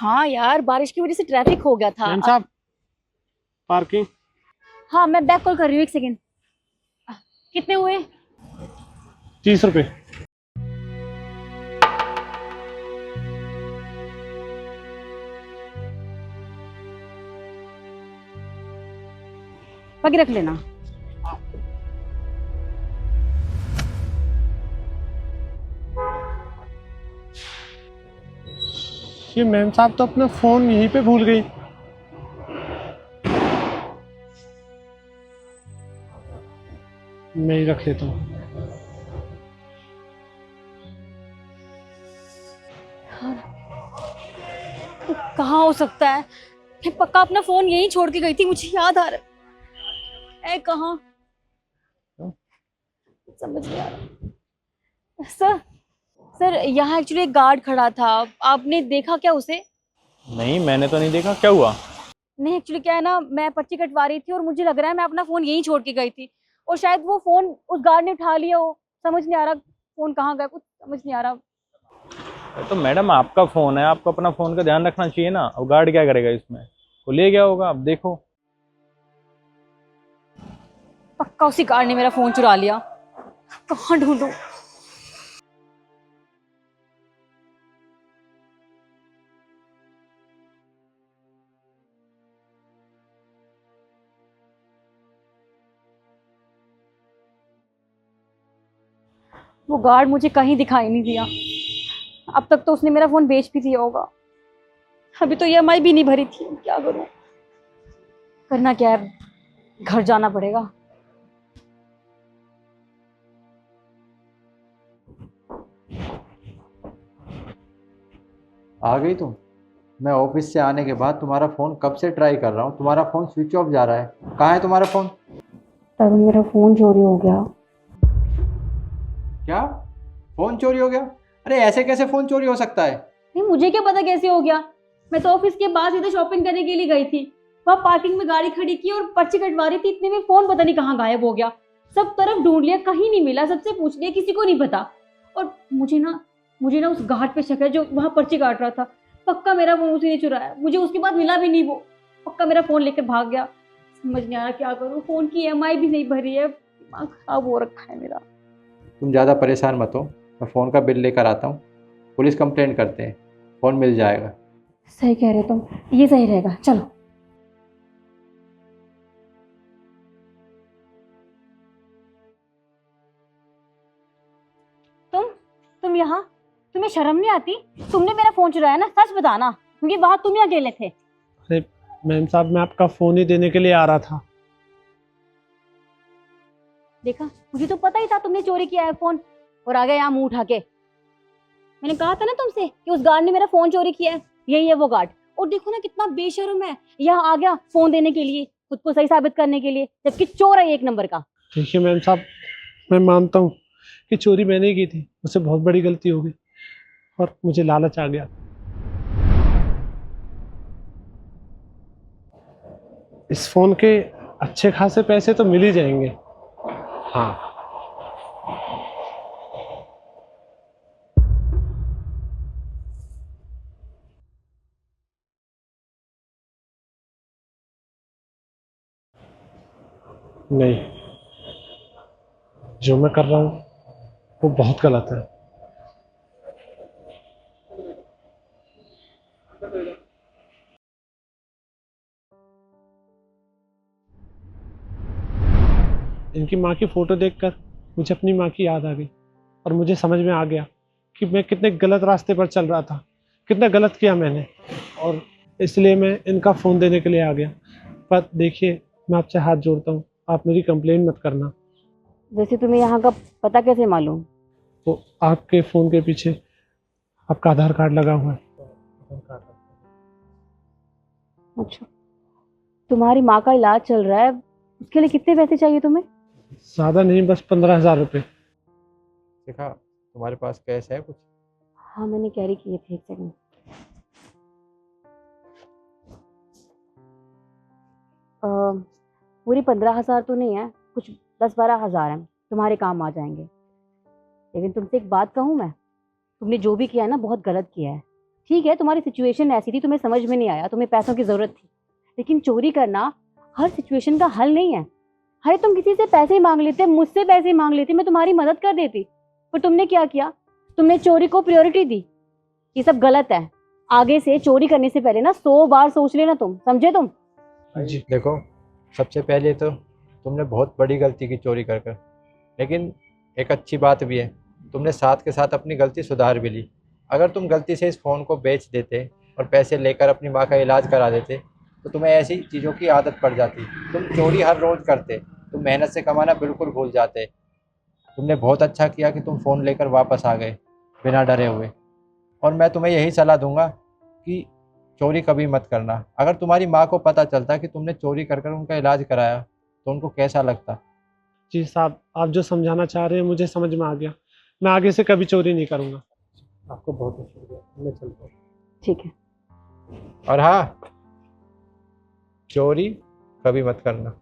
हाँ यार, बारिश की वजह से ट्रैफिक हो गया था। मैम साहब, पार्किंग। हाँ, मैं बैक कॉल कर रही हूँ, एक सेकेंड। कितने हुए? 30 रुपये। बाकी रख लेना। ये मैम साहब तो अपना फोन यहीं पे भूल गई। मैं ही रख लेता हूँ। कहाँ हो सकता है? मैं पक्का अपना फोन यहीं छोड़ के गई थी, मुझे याद आ रहा है। कहाँ? समझ नहीं आ रहा। सर, सर यहाँ एक्चुअली एक गार्ड खड़ा था। आपने देखा क्या उसे? नहीं, मैंने तो नहीं देखा। क्या हुआ? नहीं, एक्चुअली क्या है ना, मैं पर्ची कटवा रही थी और मुझे लग रहा है मैं अपना फोन यहीं छोड़ के गई थी, और शायद वो फोन उस गार्ड ने उठा लिया हो। समझ नहीं आ रहा फोन कहाँ गया, कुछ समझ नहीं आ रहा। तो मैडम, आपका फोन है, आपको अपना फोन का ध्यान रखना चाहिए ना। अब गार्ड क्या करेगा इसमें? वो ले गया होगा, अब देखो। पक्का उसी गार्ड ने मेरा फोन चुरा लिया। कहाँ ढूंढूं? वो गार्ड मुझे कहीं दिखाई नहीं दिया। अब तक तो उसने मेरा फोन बेच भी दिया होगा। अभी तो ईएमआई भी नहीं भरी थी, क्या करूं? करना क्या है, घर जाना पड़ेगा। आ गई तुम। मैं ऑफिस से आने के बाद तुम्हारा फ़ोन कब से ट्राई कर रहा हूँ, तुम्हारा फ़ोन स्विच ऑफ जा रहा है। कहाँ है तुम्हारा फ़ोन? तरुण, मेरा फोन चोरी हो गया। क्या? फ़ोन चोरी हो गया? अरे ऐसे कैसे फ़ोन चोरी हो सकता है? नहीं, मुझे क्या पता कैसे हो गया। मैं तो ऑफिस के बाद सीधे शॉपिंग करने के लिए गई थी। वहां पार्किंग में गाड़ी खड़ी की और पर्ची कटवा रही थी, इतने में फोन पता नहीं कहाँ गायब हो गया। सब तरफ ढूंढ लिया, कहीं नहीं मिला, सबसे पूछ लिया, किसी को नहीं पता। और मुझे ना उस गार्ड पे शक है जो वहां पर्ची काट रहा था। पक्का मेरा फोन उसी ने चुराया, मुझे उसके बाद मिला भी नहीं वो। पक्का मेरा फोन लेकर भाग गया। समझ नहीं आ रहा क्या करूँ, फोन की ईएमआई भी नहीं भरी है, दिमाग खराब हो रखा है मेरा। तुम ज़्यादा परेशान मत हो, मैं फ़ोन का बिल लेकर आता हूँ। पुलिस कंप्लेंट करते हैं, फ़ोन मिल जाएगा। सही कह रहे हो तुम, ये सही रहेगा, चलो। तुम तुम यहाँ, तुम्हें शर्म नहीं आती? तुमने मेरा फोन चुराया ना, सच बताना, क्योंकि वहां तुम ही अकेले थे। अरे मैम साहब, मैं आपका फोन ही देने के लिए आ रहा था। देखा, मुझे तो पता ही था तुमने चोरी किया है फोन, और आ गए यहाँ मुंह उठा के। मैंने कहा था ना तुमसे कि उस गार्ड ने मेरा फोन चोरी किया है। यही है वो गार्ड। और देखो ना कितना बेशर्म है, यहाँ आ गया फोन देने के लिए, खुद को सही साबित करने के लिए, जबकि चोर है एक नंबर का। देखिए मैम साहब, मैं मानता हूँ कि चोरी मैंने की थी, मुझसे बहुत बड़ी गलती हो गई और मुझे लालच आ गया। इस फोन के अच्छे खासे पैसे तो मिल ही जाएंगे। हाँ, नहीं, जो मैं कर रहा हूँ वो बहुत गलत है। इनकी माँ की फोटो देखकर मुझे अपनी माँ की याद आ गई और मुझे समझ में आ गया कि मैं कितने गलत रास्ते पर चल रहा था, कितना गलत किया मैंने, और इसलिए मैं इनका फ़ोन देने के लिए आ गया। पर देखिए, मैं आपसे हाथ जोड़ता हूँ, आप मेरी कंप्लेन मत करना। वैसे तुम्हें यहाँ का पता कैसे मालूम? तो आपके फ़ोन के पीछे आपका आधार कार्ड लगा हुआ है। अच्छा, तुम्हारी माँ का इलाज चल रहा है, उसके लिए कितने पैसे चाहिए तुम्हें? ज़्यादा नहीं, बस 15,000 रुपये। देखा, तुम्हारे पास कैश है कुछ? हाँ, मैंने कैरी किए थे, एक सेकंड। पूरी 15,000 तो नहीं है, कुछ 10-12 हज़ार है, तुम्हारे काम आ जाएंगे। लेकिन तुमसे एक बात कहूँ मैं, तुमने जो भी किया है ना, बहुत गलत किया है। ठीक है, तुम्हारी सिचुएशन ऐसी थी, तुम्हें समझ में नहीं आया, तुम्हें पैसों की जरूरत थी, लेकिन चोरी करना हर सिचुएशन का हल नहीं है। अरे तुम किसी से पैसे मांग लेते, मुझसे पैसे मांग लेते, मैं तुम्हारी मदद कर देती, पर तुमने क्या किया? तुमने चोरी को प्रायोरिटी दी। ये सब गलत है। आगे से चोरी करने से पहले ना 100 बार सोच लेना, तुम समझे? तुम जी देखो, सबसे पहले तो तुमने बहुत बड़ी गलती की चोरी कर कर, लेकिन एक अच्छी बात भी है, तुमने साथ के साथ अपनी गलती सुधार भी ली। अगर तुम गलती से इस फ़ोन को बेच देते और पैसे लेकर अपनी माँ का इलाज करा देते तो तुम्हें ऐसी चीज़ों की आदत पड़ जाती। तुम चोरी हर रोज़ करते, तुम मेहनत से कमाना बिल्कुल भूल जाते। तुमने बहुत अच्छा किया कि तुम फ़ोन लेकर वापस आ गए बिना डरे हुए। और मैं तुम्हें यही सलाह दूंगा कि चोरी कभी मत करना। अगर तुम्हारी माँ को पता चलता कि तुमने चोरी कर कर उनका इलाज कराया तो उनको कैसा लगता? जी साहब, आप जो समझाना चाह रहे हैं मुझे समझ में आ गया। मैं आगे से कभी चोरी नहीं करूँगा। आपको बहुत बहुत शुक्रिया। मैं चलता हूँ। ठीक है। और हाँ, चोरी कभी मत करना।